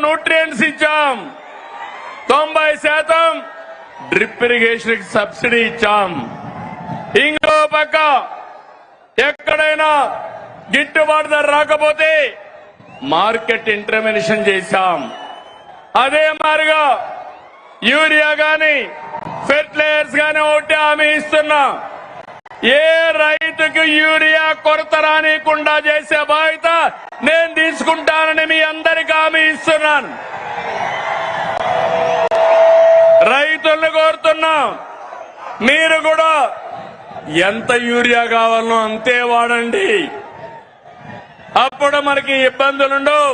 Nutrients ఇచ్చాం, 90% drip irrigation subsidy ఇచ్చాం. ఇంకో పక్క ఎక్కడైనా గిట్టుబాటు ధర రాకపోతే మార్కెట్ ఇంటర్వెన్షన్ చేశాం. అదే మాదిరిగా యూరియా గాని ఫెర్టిలైజర్స్ గాని ఒకటి హామీ ఇస్తున్నా, ఏ రైతుకు యూరియా కొరత రానికుండా చేసే బాధ్యత నేను తీసుకుంటానని మీ అందరికీ హామీ ఇస్తున్నాను. రైతులను కోరుతున్నా, మీరు కూడా ఎంత యూరియా కావాలనో అంతే వాడండి. అప్పుడు మనకి ఇబ్బందులుండవు.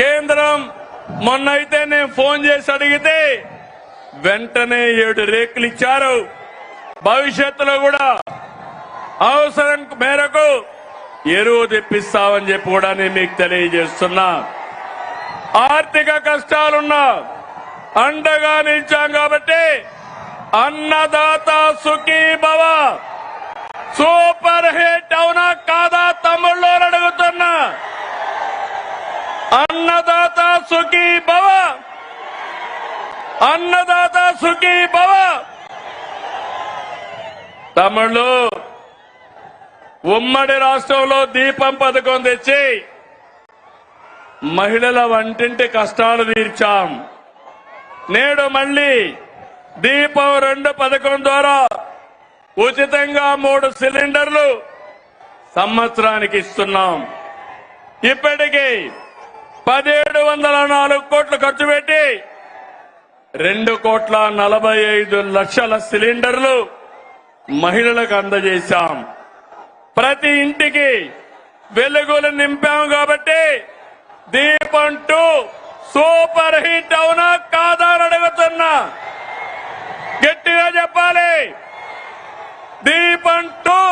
కేంద్రం మొన్నైతే నేను ఫోన్ చేసి అడిగితే వెంటనే 7 రేకులు ఇచ్చారు. భవిష్యత్తులో కూడా అవసరం మేరకు ఎరువు తెప్పిస్తామని చెప్పి కూడా నేను మీకు తెలియజేస్తున్నా. ఆర్థిక కష్టాలున్నా అండగా నిలిచాం కాబట్టి అన్నదాత సుఖీ భవ సూపర్ హిట్ అవునా కాదా తమ్ముళ్ళు అడుగుతున్నా. అన్నదాత సుఖీ భవ, అన్నదాత సుఖీ భవ. తమ్ముళ్ళు, ఉమ్మడి రాష్ట్రంలో దీపం పథకం తెచ్చి మహిళల వంటింటి కష్టాలు తీర్చాం. నేడు మళ్లీ దీపం 2 పథకం ద్వారా ఉచితంగా 3 సిలిండర్లు సంవత్సరానికి ఇస్తున్నాం. ఇప్పటికీ 1704 కోట్లు ఖర్చు పెట్టి 2,45,00,000 సిలిండర్లు మహిళలకు అందజేశాం. ప్రతి ఇంటికి వెలుగులు నింపాం కాబట్టి దీపం 2 సూపర్ హిట్ అవునా కాదా అని అడుగుతున్నా. గట్టిగా చెప్పాలి. దీపం 2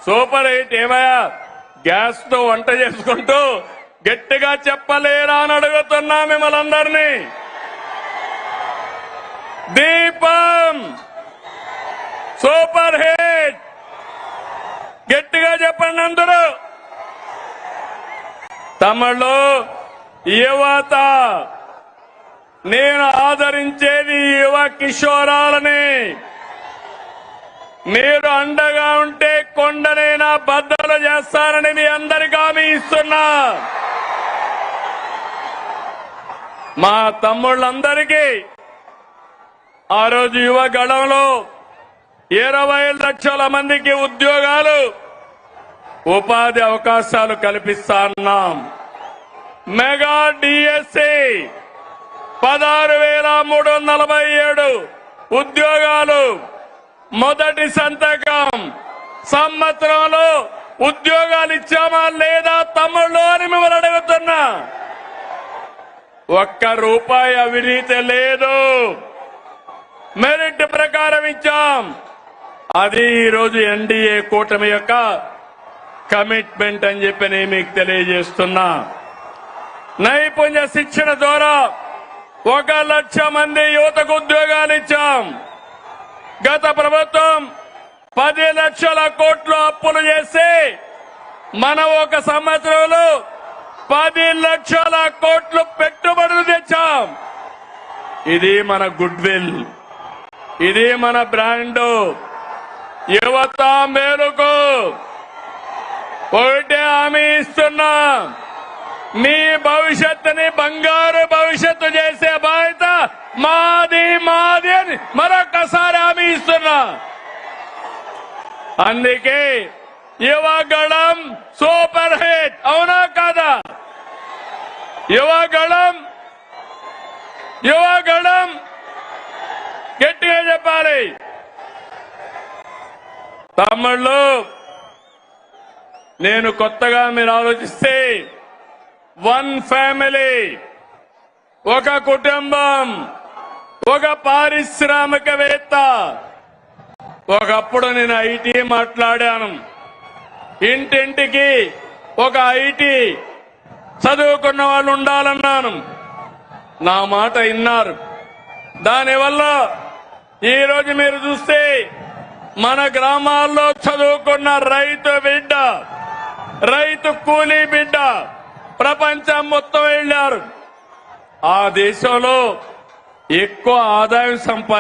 సూపర్ హిట్. ఏమయ్యా గ్యాస్ తో వంట చేసుకుంటూ గట్టిగా చెప్పలేరా అని అడుగుతున్నా మిమ్మల్ని అందరినీ. దీపం సూపర్ హిట్. గట్టిగా చెప్పండి అందరూ. తమిళలో యువత, నేను ఆదరించేది యువ కిషోరాలని. మీరు అండగా ఉంటే కొండనైనా బద్దలు చేస్తానని మీ అందరికీ హామీ ఇస్తున్నా. మా తమ్ముళ్ళందరికీ ఆ రోజు యువ గళంలో 20 లక్షల మందికి ఉద్యోగాలు, ఉపాధి అవకాశాలు కల్పిస్తాన్నాం. మెగా డిఎస్సి 16,347 ఉద్యోగాలు. మొదటి సంతకం. సంవత్సరంలో ఉద్యోగాలు ఇచ్చామా లేదా తమ్ముళ్ళు అని మిమ్మల్ని అడుగుతున్నా. ₹1 అవినీతి లేదు. మెరిట్ ప్రకారం ఇచ్చాం. అది ఈరోజు ఎన్డీఏ కూటమి యొక్క కమిట్మెంట్ అని చెప్పి నేను మీకు తెలియజేస్తున్నా. నైపుణ్య శిక్షణ ద్వారా 1 లక్ష మంది యువతకు ఉద్యోగాలు ఇచ్చాం. గత ప్రభుత్వం 10 లక్షల కోట్లు అప్పులు చేసి మనం 1 సంవత్సరంలో 10 లక్షల కోట్లు పెట్టుబడులు తెచ్చాం. ఇది మన గుడ్ విల్, ఇది మన బ్రాండ్. యువత మేలుకు ఒకటే హామీ ఇస్తున్నా, మీ భవిష్యత్తుని బంగారు భవిష్యత్తు చేసే బాధ్యత మాది మాది అని మరొకసారి హామీ ఇస్తున్నా. అందుకే యువగళం సూపర్ హిట్ అవునా కాదా? యువగళం గట్టిగా చెప్పాలి. తమ్ముళ్ళు, నేను కొత్తగా మీరు ఆలోచిస్తే 1 ఫ్యామిలీ, 1 కుటుంబం, 1 పారిశ్రామికవేత్త. ఒకప్పుడు నేను ఐటీ మాట్లాడాను. ఇంటింటికి 1 ఐటీ చదువుకున్న వాళ్ళు ఉండాలన్నాను. నా మాట విన్నారు. దానివల్ల ఈరోజు మీరు చూస్తే మన గ్రామాల్లో చదువుకున్న రైతు బిడ్డ, రైతు కూలీ బిడ్డ ప్రపంచం మొత్తం వెళ్ళారు. ఆ దేశంలో ఎక్కువ ఆదాయం సంపాదించారు.